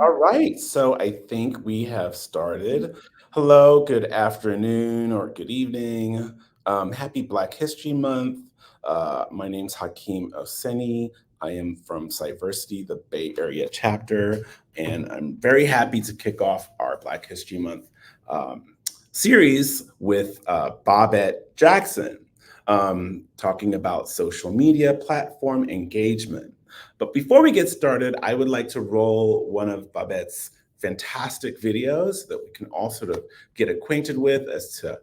All right, so I think we have started. Hello, good afternoon or good evening. Happy Black History Month. My name's Hakeem Oseni. I am from Cyversity, the Bay Area chapter, and I'm very happy to kick off our Black History Month um, series with Bobette Jackson, talking about social media platform engagement. But before we get started, I would like to roll one of Babette's fantastic videos that we can all sort of get acquainted with as to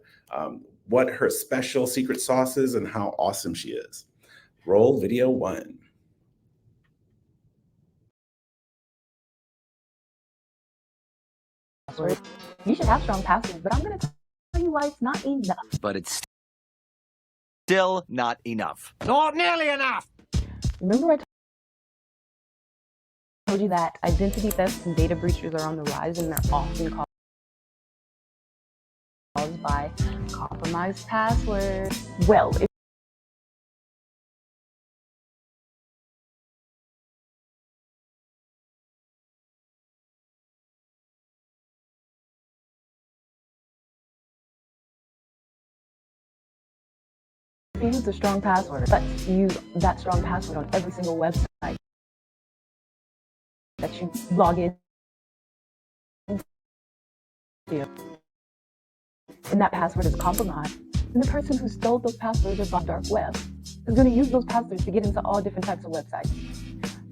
what her special secret sauce is and how awesome she is. Roll video one. Password. You should have strong passwords, but I'm going to tell you why it's not enough. But it's still not enough. Not nearly enough. Remember I told you that identity thefts and data breaches are on the rise, and they're often caused by compromised passwords. Well, if you use a strong password, but use that strong password on every single website that you log in to, and that password is compromised, then the person who stole those passwords or bought dark web is going to use those passwords to get into all different types of websites.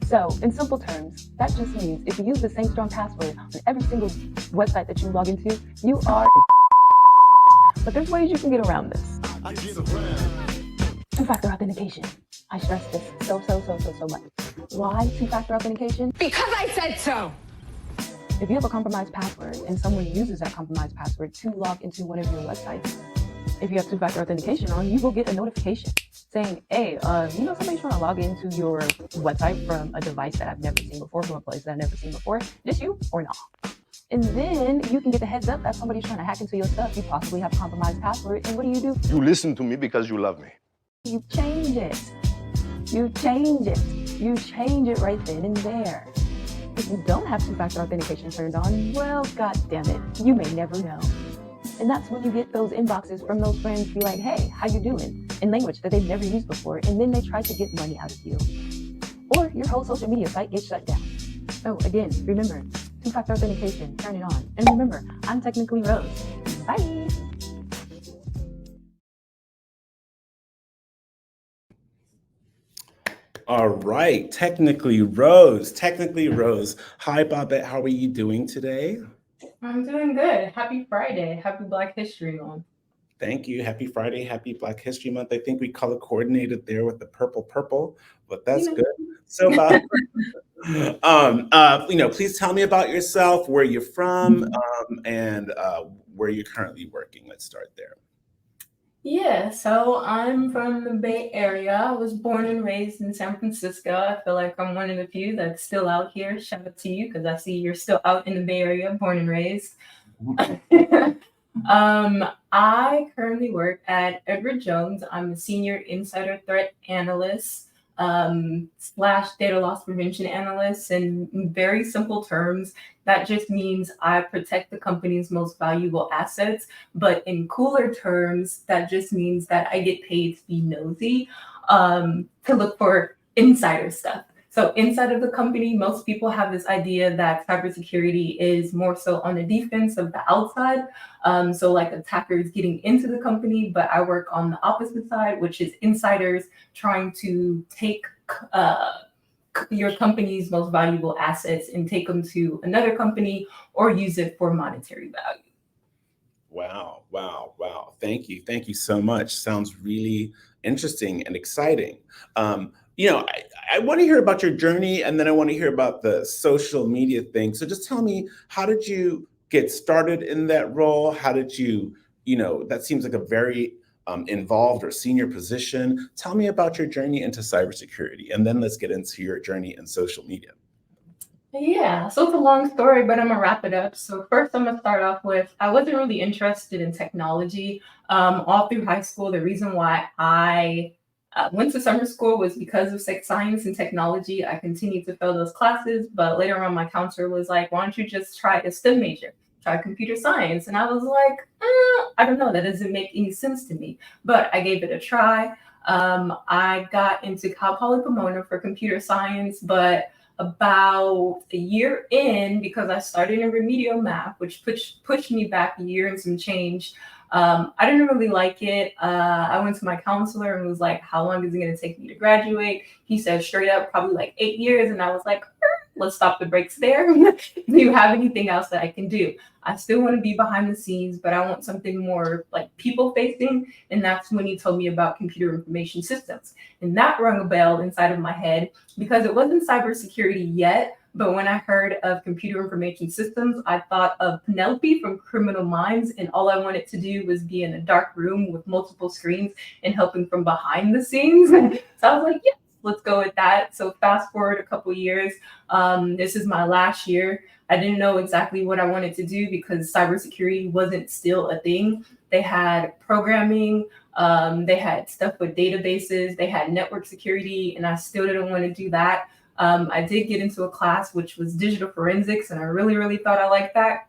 So, in simple terms, that just means if you use the same strong password on every single website that you log into, you are. But there's ways you can get around this. Two-factor authentication. I stress this so much. Why two-factor authentication? Because I said so. If you have a compromised password and someone uses that compromised password to log into one of your websites, if you have two-factor authentication on, you will get a notification saying, hey, somebody's trying to log into your website from a device that I've never seen before, from a place that I've never seen before. Just you or not? And then you can get the heads up that somebody's trying to hack into your stuff. You possibly have a compromised password. And what do? You listen to me because you love me. You change it. You change it. You change it right then and there. If you don't have two-factor authentication turned on, well, god damn it, you may never know. And that's when you get those inboxes from those friends be like, hey, how you doing? In language that they've never used before, and then they try to get money out of you. Or your whole social media site gets shut down. So again, remember, two-factor authentication, turn it on. And remember, I'm technically Rose. Bye! All right, technically Rose. Hi, Bobette, how are you doing today? I'm doing good. Happy Friday. Happy Black History Month. Thank you. Happy Friday. Happy Black History Month. I think we color coordinated there with the purple, but that's good. So, please tell me about yourself, where you're from, and where you're currently working. Let's start there. Yeah, so I'm from the Bay Area. I was born and raised in San Francisco. I feel like I'm one of the few that's still out here. Shout out to you because I see you're still out in the Bay Area, born and raised. I currently work at Edward Jones. I'm a senior insider threat analyst / data loss prevention analyst. In very simple terms, that just means I protect the company's most valuable assets. But in cooler terms, that just means that I get paid to be nosy, to look for insider stuff. So inside of the company, most people have this idea that cybersecurity is more so on the defense of the outside. So like attackers getting into the company, but I work on the opposite side, which is insiders trying to take your company's most valuable assets and take them to another company or use it for monetary value. Wow. Thank you so much. Sounds really interesting and exciting. I want to hear about your journey, and then I want to hear about the social media thing. So just tell me, how did you get started in that role? How did you, that seems like a very involved or senior position. Tell me about your journey into cybersecurity, and then let's get into your journey in social media. Yeah, so it's a long story, but I'm gonna wrap it up. So first, I'm gonna start off with I wasn't really interested in technology all through high school. The reason why I Went to summer school was because of science and technology. I continued to fail those classes, but later on, my counselor was like, "Why don't you just try a STEM major? Try computer science." And I was like, I don't know, that doesn't make any sense to me. But I gave it a try. I got into Cal Poly Pomona for computer science, but about a year in, because I started in remedial math, which pushed me back a year and some change. I didn't really like it. I went to my counselor and was like, "How long is it going to take me to graduate?" He said straight up, probably like 8 years. And I was like, let's stop the brakes there. Do you have anything else that I can do? I still want to be behind the scenes, but I want something more like people facing. And that's when he told me about computer information systems. And that rung a bell inside of my head because it wasn't cybersecurity yet. But when I heard of computer information systems, I thought of Penelope from Criminal Minds. And all I wanted to do was be in a dark room with multiple screens and helping from behind the scenes. So I was like, yes, let's go with that. So fast forward a couple years. This is my last year. I didn't know exactly what I wanted to do because cybersecurity wasn't still a thing. They had programming, they had stuff with databases, they had network security, and I still didn't want to do that. I did get into a class which was digital forensics, and I really, really thought I liked that.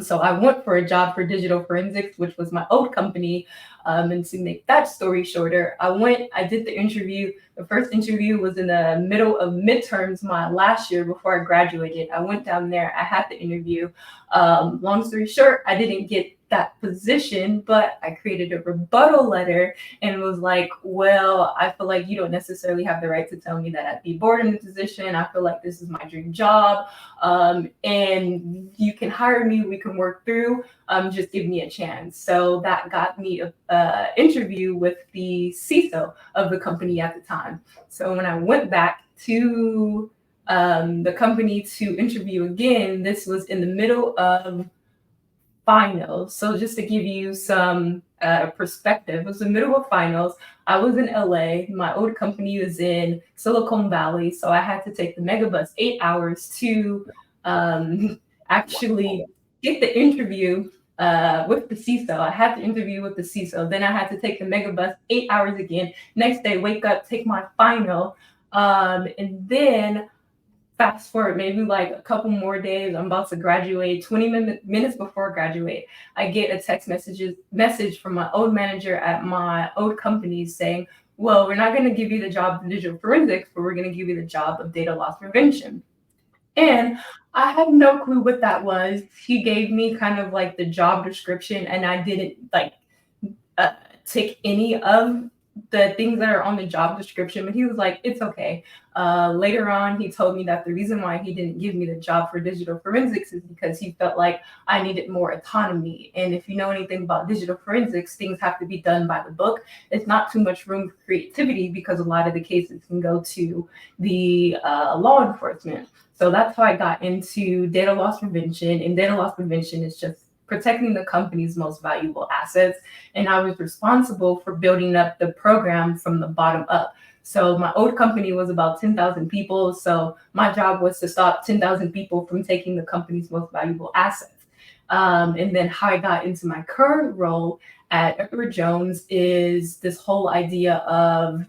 So I went for a job for digital forensics, which was my old company. And to make that story shorter, I did the interview. The first interview was in the middle of midterms my last year before I graduated. I went down there, I had the interview. Long story short, I didn't get that position, but I created a rebuttal letter and was like, well, I feel like you don't necessarily have the right to tell me that I'd be bored in the position. I feel like this is my dream job. And you can hire me, we can work through, just give me a chance. So that got me an interview with the CISO of the company at the time. So when I went back to the company to interview again, this was in the middle of finals. So just to give you some perspective, it was the middle of finals. I was in LA. My old company was in Silicon Valley. So I had to take the megabus 8 hours to actually get the interview with the CISO. I had to interview with the CISO. Then I had to take the megabus 8 hours again. Next day, wake up, take my final. And then fast forward maybe like a couple more days, I'm about to graduate. 20 minutes before I graduate, I get a text message from my old manager at my old company saying, well, we're not going to give you the job of digital forensics, but we're going to give you the job of data loss prevention. And I had no clue what that was. He gave me kind of like the job description, and I didn't like tick any of the things that are on the job description, but he was like, it's okay. Later on, he told me that the reason why he didn't give me the job for digital forensics is because he felt like I needed more autonomy. And if you know anything about digital forensics, things have to be done by the book. It's not too much room for creativity because a lot of the cases can go to the law enforcement. So that's how I got into data loss prevention. And data loss prevention is just protecting the company's most valuable assets. And I was responsible for building up the program from the bottom up. So my old company was about 10,000 people. So my job was to stop 10,000 people from taking the company's most valuable assets. And then how I got into my current role at Edward Jones is this whole idea of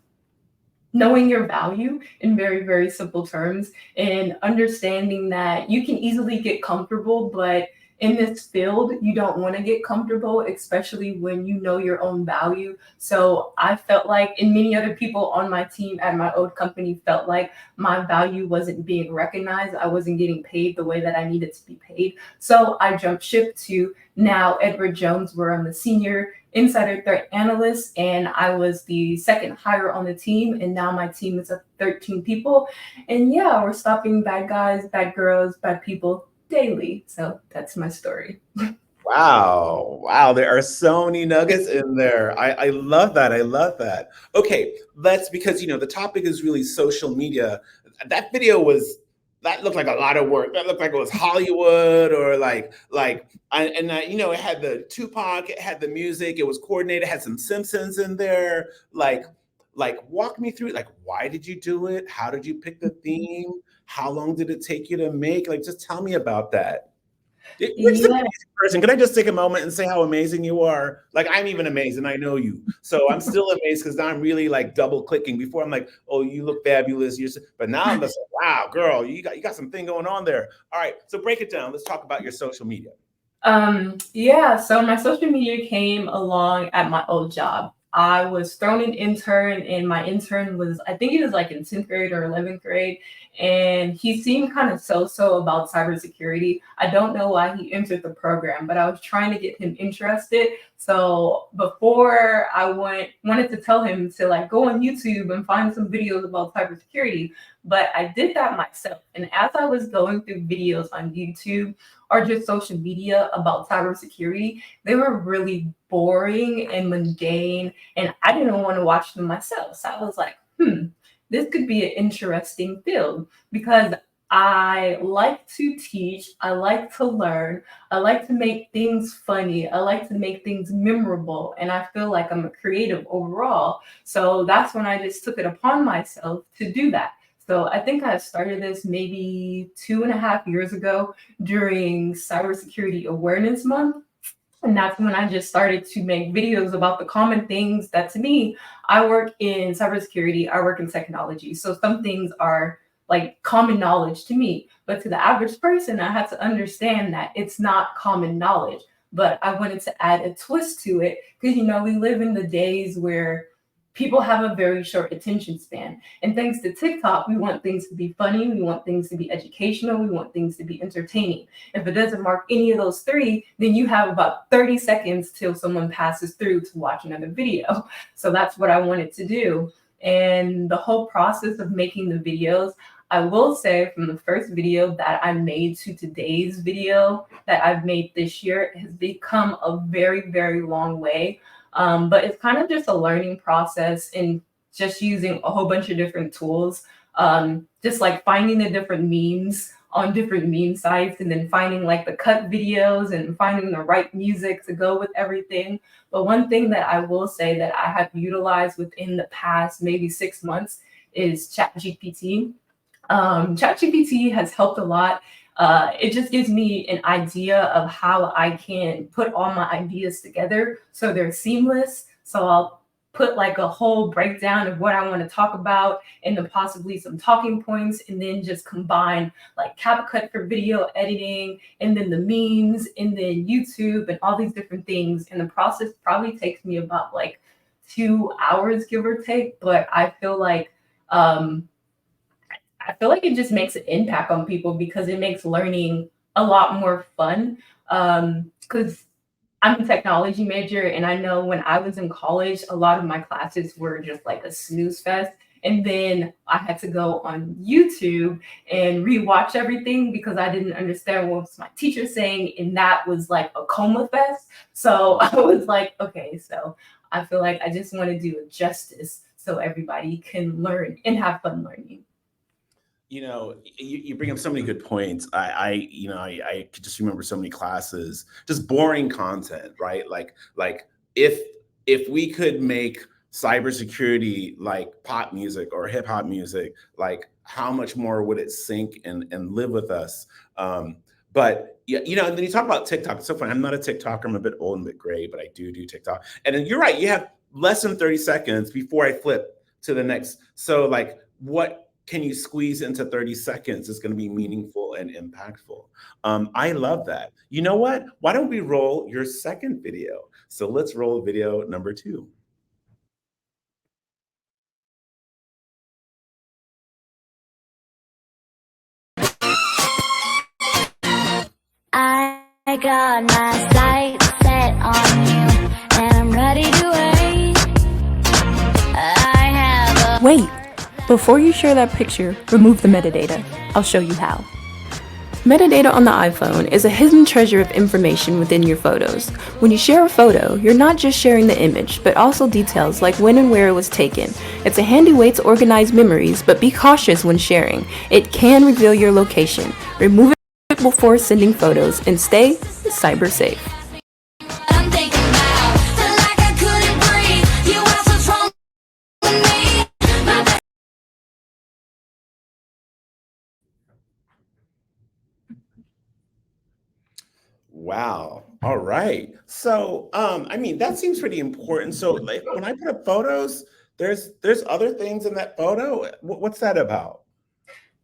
knowing your value in very, very simple terms and understanding that you can easily get comfortable, but in this field, you don't want to get comfortable, especially when you know your own value. So I felt like, and many other people on my team at my old company felt like my value wasn't being recognized. I wasn't getting paid the way that I needed to be paid. So I jumped ship to now Edward Jones, where I'm the senior insider threat analyst, and I was the second hire on the team. And now my team is of 13 people. And yeah, we're stopping bad guys, bad girls, bad people daily. So that's my story. Wow. There are so many nuggets in there. I love that. I love that. Okay, because, the topic is really social media. That video that looked like a lot of work. That looked like it was Hollywood or it had the Tupac, it had the music, it was coordinated, it had some Simpsons in there. Walk me through, why did you do it? How did you pick the theme? How long did it take you to make? Just tell me about that. You're just an Yeah. amazing person. Can I just take a moment and say how amazing you are? Like, I'm even amazed, and I know you. So I'm still amazed because now I'm really like double clicking. Before I'm like, oh, you look fabulous. But now I'm just like, wow, girl, you got something going on there. All right, so break it down. Let's talk about your social media. Yeah, so my social media came along at my old job. I was thrown an intern, and my intern was, I think he was like in 10th grade or 11th grade, and he seemed kind of so about cybersecurity. I don't know why he entered the program, but I was trying to get him interested. So before I wanted to tell him to like go on YouTube and find some videos about cybersecurity, but I did that myself. And as I was going through videos on YouTube, or just social media about cybersecurity, they were really boring and mundane, and I didn't want to watch them myself. So I was like, this could be an interesting field because I like to teach, I like to learn, I like to make things funny, I like to make things memorable, and I feel like I'm a creative overall. So that's when I just took it upon myself to do that. So I think I started this maybe 2.5 years ago during Cybersecurity Awareness Month. And that's when I just started to make videos about the common things that to me, I work in cybersecurity, I work in technology. So some things are like common knowledge to me, but to the average person, I had to understand that it's not common knowledge. But I wanted to add a twist to it because, we live in the days where people have a very short attention span. And thanks to TikTok, we want things to be funny, we want things to be educational, we want things to be entertaining. If it doesn't mark any of those three, then you have about 30 seconds till someone passes through to watch another video. So that's what I wanted to do. And the whole process of making the videos, I will say from the first video that I made to today's video that I've made this year, it has become a very long way. But it's kind of just a learning process and just using a whole bunch of different tools. Just like finding the different memes on different meme sites and then finding like the cut videos and finding the right music to go with everything. But one thing that I will say that I have utilized within the past maybe 6 months is ChatGPT. ChatGPT has helped a lot. It just gives me an idea of how I can put all my ideas together so they're seamless. So I'll put like a whole breakdown of what I want to talk about and then possibly some talking points and then just combine like CapCut for video editing and then the memes and then YouTube and all these different things. And the process probably takes me about like 2 hours, give or take, but I feel like it just makes an impact on people because it makes learning a lot more fun. Because I'm a technology major, and I know when I was in college, a lot of my classes were just like a snooze fest. And then I had to go on YouTube and rewatch everything because I didn't understand what was my teacher saying, and that was like a coma fest. So I was like, okay, so I feel like I just want to do it justice so everybody can learn and have fun learning. You bring up so many good points. I could just remember so many classes, just boring content, right? Like if we could make cybersecurity like pop music or hip hop music, like how much more would it sink and live with us? But yeah, and then you talk about TikTok. It's so funny. I'm not a TikToker. I'm a bit old and a bit gray, but I do TikTok. And then you're right. You have less than 30 seconds before I flip to the next. So like, what can you squeeze into 30 seconds is going to be meaningful and impactful. I love that. You know what? Why don't we roll your second video? So let's roll video number 2. I got my sights set on you, and I'm ready to wait. Wait, before you share that picture, remove the metadata. I'll show you how. Metadata on the iPhone is a hidden treasure of information within your photos. When you share a photo, you're not just sharing the image, but also details like when and where it was taken. It's a handy way to organize memories, but be cautious when sharing. It can reveal your location. Remove it before sending photos and stay cyber safe. I'm thinking about, feel like I couldn't breathe. You are so strong with me. My Wow. All right. So, I mean, that seems pretty important. So, like, when I put up photos, there's other things in that photo. What's that about?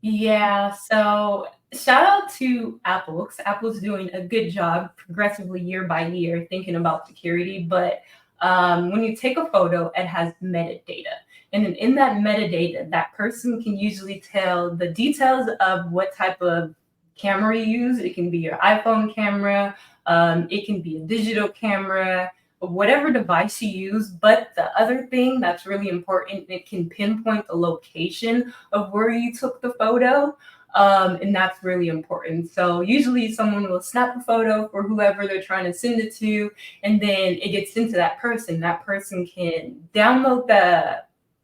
Yeah, so shout out to Apple, 'cause Apple's doing a good job progressively year by year thinking about security. But when you take a photo, it has metadata. And then in that metadata, that person can usually tell the details of what type of camera you use. It can be your iPhone camera, it can be a digital camera, whatever device you use. But the other thing that's really important, it can pinpoint the location of where you took the photo. And that's really important. So usually someone will snap a photo for whoever they're trying to send it to, and then it gets sent to that person. That person can download the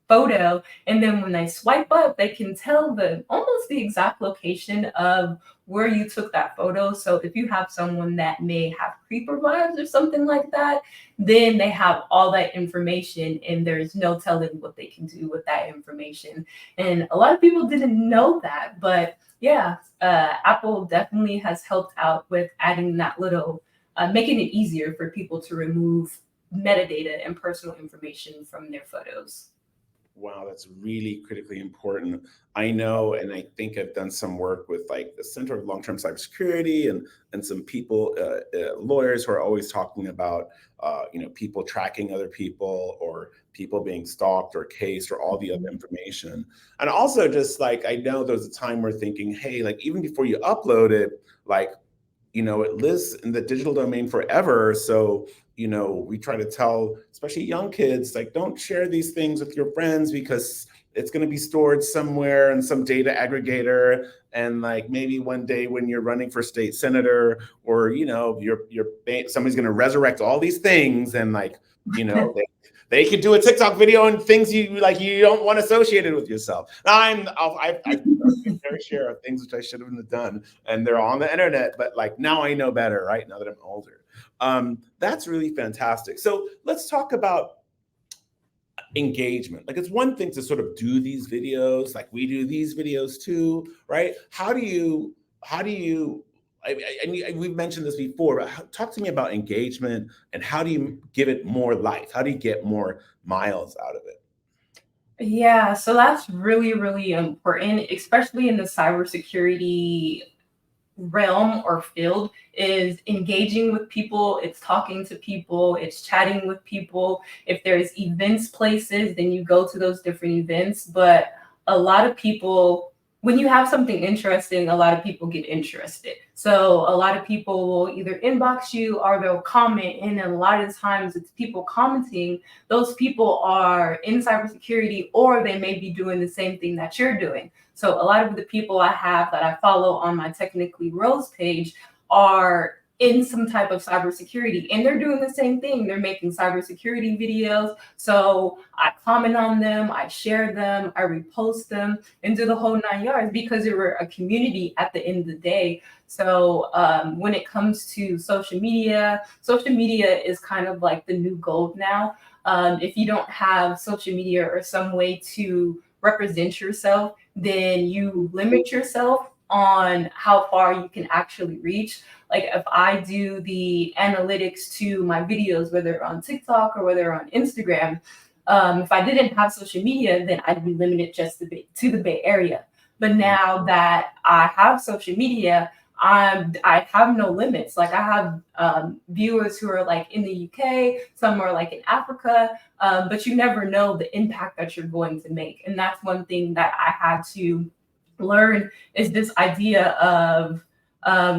photo, and then when they swipe up, they can tell the almost the exact location of where you took that photo. So if you have someone that may have creeper vibes or something like that, then they have all that information, and there's no telling what they can do with that information. And a lot of people didn't know that, but yeah, Apple definitely has helped out with adding that little, making it easier for people to remove metadata and personal information from their photos. Wow, that's really critically important. I know, and I think I've done some work with like the Center of Long-Term Cybersecurity and some people, lawyers who are always talking about, people tracking other people or people being stalked or cased or all the other information. And also, just like I know there was a time we're thinking, hey, like even before you upload it, like it lives in the digital domain forever. So, we try to tell, especially young kids, like, don't share these things with your friends because it's going to be stored somewhere in some data aggregator. And like maybe one day when you're running for state senator or, somebody's going to resurrect all these things and like, they could do a TikTok video and things you don't want associated with yourself. I've done my fair share of things which I should have done, and they're on the internet. But like now I know better, right? Now that I'm older, that's really fantastic. So let's talk about engagement. Like it's one thing to sort of do these videos, like we do these videos too, right? How do you we've mentioned this before, but talk to me about engagement and how do you give it more life? How do you get more miles out of it? Yeah, so that's really, really important, especially in the cybersecurity realm or field, is engaging with people, it's talking to people, it's chatting with people. If there's events places, then you go to those different events. But a lot of people, when you have something interesting, a lot of people get interested. So a lot of people will either inbox you or they'll comment. And a lot of times it's people commenting. Those people are in cybersecurity or they may be doing the same thing that you're doing. So a lot of the people I have that I follow on my Technically Rose page are in some type of cybersecurity, and they're doing the same thing. They're making cybersecurity videos. So I comment on them, I share them, I repost them, and do the whole 9 yards because they were a community at the end of the day. So when it comes to social media is kind of like the new gold now. If you don't have social media or some way to represent yourself, then you limit yourself on how far you can actually reach. Like if I do the analytics to my videos, whether on TikTok or whether on Instagram, if I didn't have social media, then I'd be limited just to the Bay Area. But now that I have social media, I have no limits. Like I have viewers who are like in the UK, some are like in Africa, but you never know the impact that you're going to make. And that's one thing that I had to learn, is this idea of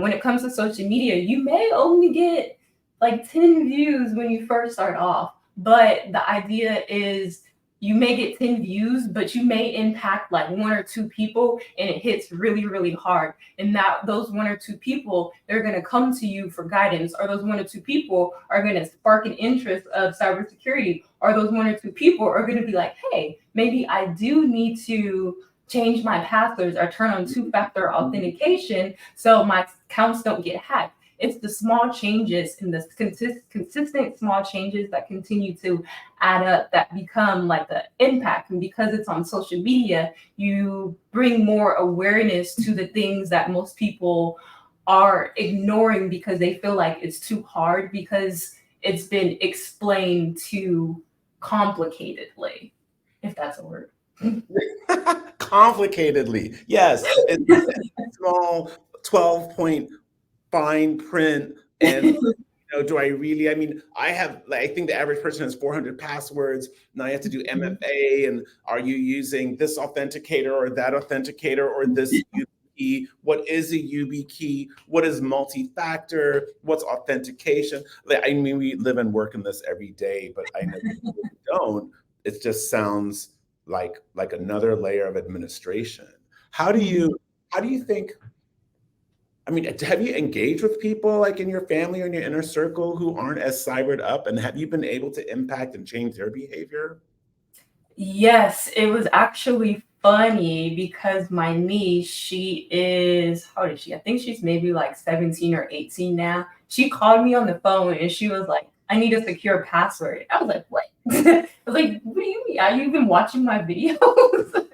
when it comes to social media, you may only get like 10 views when you first start off. But the idea is you may get 10 views, but you may impact like one or two people and it hits really, really hard. And that those one or two people, they're going to come to you for guidance, or those one or two people are going to spark an interest of cybersecurity, or those one or two people are going to be like, hey, maybe I do need to change my passwords or turn on two-factor authentication so my accounts don't get hacked. It's the small changes and the consistent small changes that continue to add up that become like the impact. And because it's on social media, you bring more awareness to the things that most people are ignoring because they feel like it's too hard because it's been explained too complicatedly, if that's a word. Complicatedly, yes. It's small 12-point fine print, and do I really? I mean, I have. Like, I think the average person has 400 passwords. Now I have to do MFA, and are you using this authenticator or that authenticator or this key? What is a YubiKey? What is multi-factor? What's authentication? Like, I mean, we live and work in this every day, but I know people who don't. It just sounds like another layer of administration. How do you think? I mean, have you engaged with people like in your family or in your inner circle who aren't as cybered up, and have you been able to impact and change their behavior? Yes, it was actually funny because my niece, she is, how old is she? I think she's maybe like 17 or 18 now. She called me on the phone and she was like, I need a secure password. I was like, what? I was like, what do you mean? Are you even watching my videos?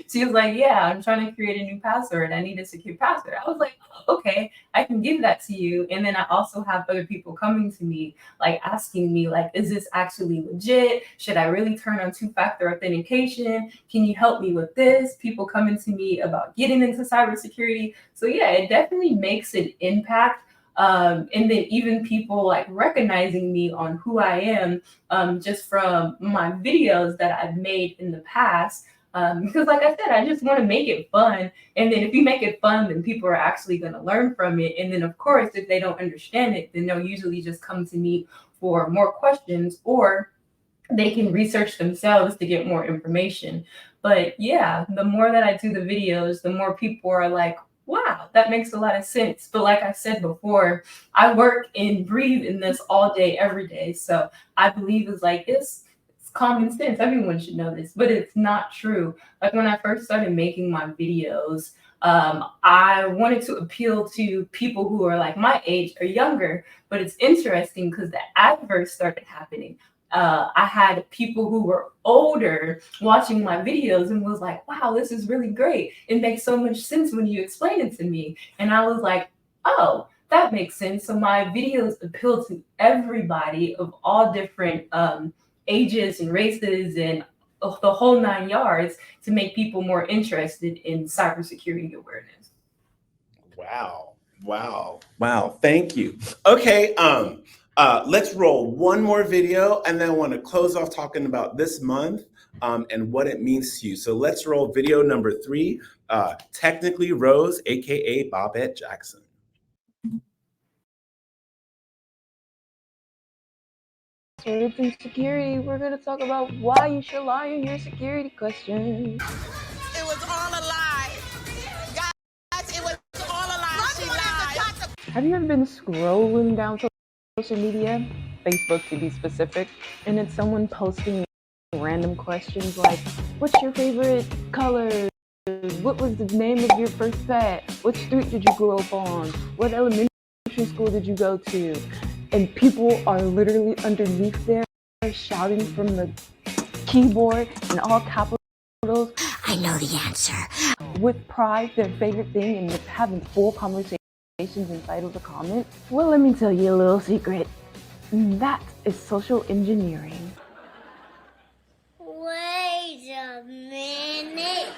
She was like, yeah, I'm trying to create a new password. I need a secure password. I was like, "Oh, okay, I can give that to you." And then I also have other people coming to me, like asking me, like, is this actually legit? Should I really turn on two-factor authentication? Can you help me with this? People coming to me about getting into cybersecurity. So yeah, it definitely makes an impact. And then even people like recognizing me on who I am, just from my videos that I've made in the past. Because like I said, I just want to make it fun. And then if you make it fun, then people are actually going to learn from it. And then of course, if they don't understand it, then they'll usually just come to me for more questions, or they can research themselves to get more information. But yeah, the more that I do the videos, the more people are like, wow, that makes a lot of sense. But like I said before, I work and breathe in this all day, every day. So I believe it's common sense. Everyone should know this, but it's not true. Like when I first started making my videos, I wanted to appeal to people who are like my age or younger. But it's interesting because the adverse started happening. I had people who were older watching my videos and was like, wow, this is really great. It makes so much sense when you explain it to me. And I was like, oh, that makes sense. So my videos appeal to everybody of all different ages and races and the whole 9 yards to make people more interested in cybersecurity awareness. Wow. Wow. Wow. Thank you. Okay. Let's roll one more video, and then I want to close off talking about this month and what it means to you. So let's roll video number 3, Technically Rose, aka Bobette Jackson. In security, we're going to talk about why you should lie in your security questions. It was all a lie. Guys, it was all a lie. She lied. Have you ever been scrolling down social media, Facebook to be specific, and it's someone posting random questions like, what's your favorite color? What was the name of your first pet? What street did you grow up on? What elementary school did you go to? And people are literally underneath there shouting from the keyboard in all capitals. I know the answer. With pride, their favorite thing, and with having full conversations inside of the comment. Well, let me tell you a little secret. That is social engineering. Wait a minute.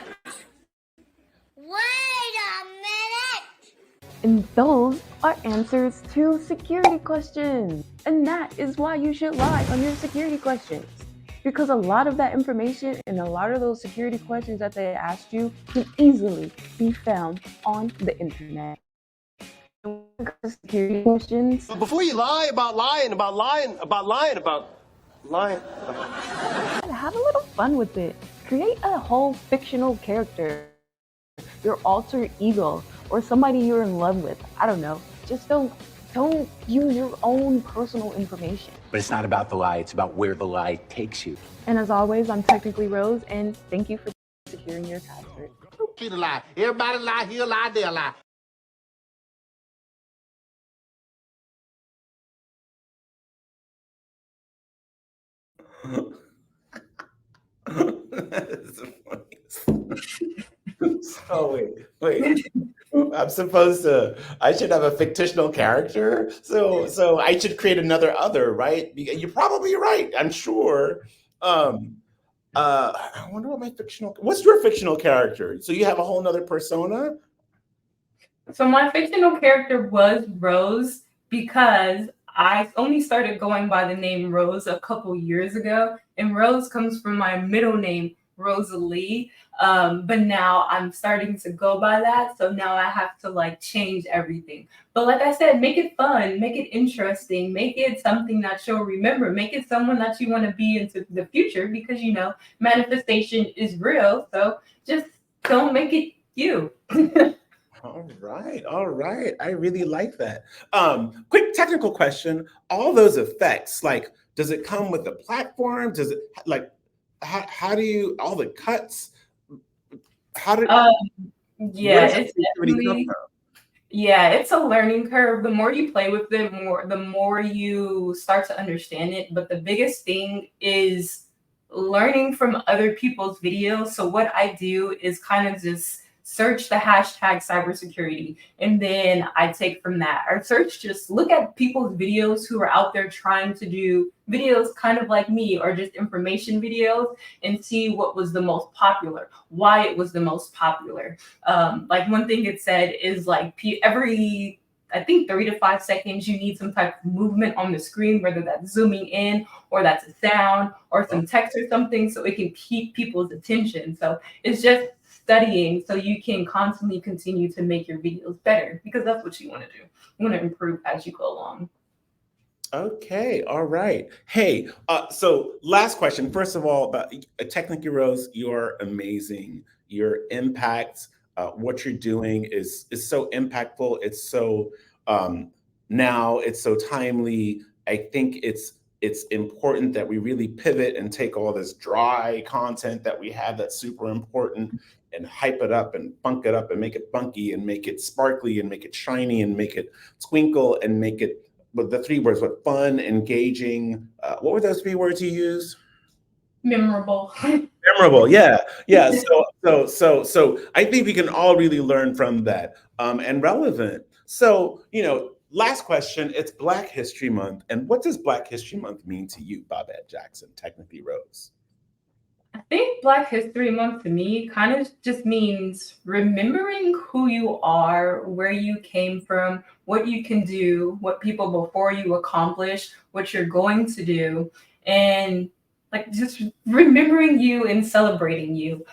Wait a minute. And those are answers to security questions. And that is why you should lie on your security questions. Because a lot of that information and a lot of those security questions that they asked you can easily be found on the internet. Security questions. But before you lie about lying, Have a little fun with it. Create a whole fictional character, your alter ego, or somebody you're in love with. I don't know. Just don't use your own personal information. But it's not about the lie, it's about where the lie takes you. And as always, I'm Technically Rose, and thank you for securing your password. She lie. Everybody lie. He'll lie. They'll lie. That is the funniest. So wait. I'm supposed to. I should have a fictional character. So I should create another other, right? You're probably right. I'm sure. Um, I wonder what my fictional. What's your fictional character? So you have a whole nother persona? So my fictional character was Rose because I only started going by the name Rose a couple years ago, and Rose comes from my middle name, Rosalie. But now I'm starting to go by that, so now I have to like change everything. But like I said, make it fun, make it interesting, make it something that you'll remember, make it someone that you want to be into the future because manifestation is real. So just don't make it you. All right, all right. I really like that. Quick technical question. All those effects, like, does it come with a platform? Does it like how do you all the cuts? How did Um, where yeah, does that it's creativity come definitely from? yeah, it's a learning curve. The more you play with it, the more you start to understand it. But the biggest thing is learning from other people's videos. So what I do is kind of just search the hashtag cybersecurity and then I take from that. Or search just look at people's videos who are out there trying to do videos kind of like me or just information videos and see what was the most popular, why it was the most popular. Like one thing it said is like every I think 3 to 5 seconds you need some type of movement on the screen, whether that's zooming in or that's a sound or some text or something, so it can keep people's attention. So it's just studying so you can constantly continue to make your videos better because that's what you want to do. You want to improve as you go along. Okay, all right. Hey, so last question. First of all, about technically, Rose, you're amazing. Your impact, what you're doing is so impactful. It's so now it's so timely. I think it's important that we really pivot and take all this dry content that we have that's super important and hype it up and funk it up and make it funky and make it sparkly and make it shiny and make it twinkle and make it with the three words, what fun, engaging. What were those three words you used? Memorable. Memorable. Yeah, yeah. So I think we can all really learn from that and relevant. So last question. It's Black History Month, and what does Black History Month mean to you, Bobette Jackson, technically Rose? I think Black History Month to me kind of just means remembering who you are, where you came from, what you can do, what people before you accomplished, what you're going to do, and like just remembering you and celebrating you.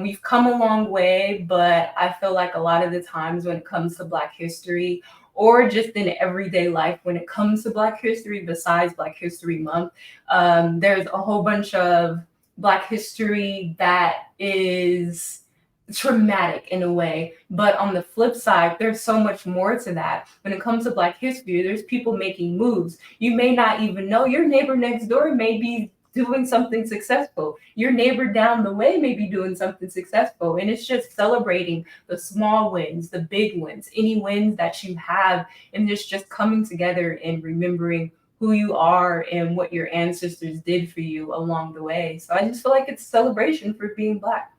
We've come a long way, but I feel like a lot of the times when it comes to Black history, or just in everyday life when it comes to Black history, besides Black History Month, there's a whole bunch of Black history that is traumatic in a way. But on the flip side, there's so much more to that. When it comes to Black history, there's people making moves. You may not even know your neighbor next door may be doing something successful. Your neighbor down the way may be doing something successful. And it's just celebrating the small wins, the big wins, any wins that you have, and just coming together and remembering who you are and what your ancestors did for you along the way. So I just feel like it's a celebration for being Black.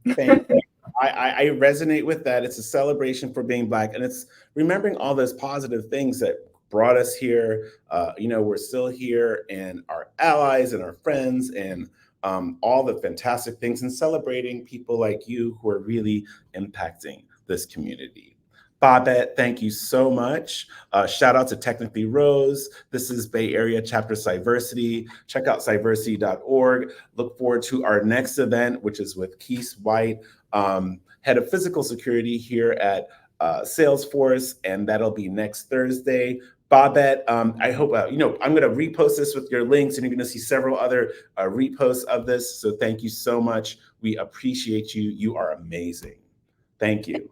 Thank you. I resonate with that. It's a celebration for being Black, and it's remembering all those positive things that brought us here. We're still here, and our allies and our friends, and all the fantastic things, and celebrating people like you who are really impacting this community. Bobette, thank you so much. Shout out to Technically Rose. This is Bay Area Chapter Cyversity. Check out cyversity.org. Look forward to our next event, which is with Keith White, head of physical security here at Salesforce, and that'll be next Thursday. Bobette, I hope, I'm going to repost this with your links, and you're going to see several other reposts of this. So thank you so much. We appreciate you. You are amazing. Thank you.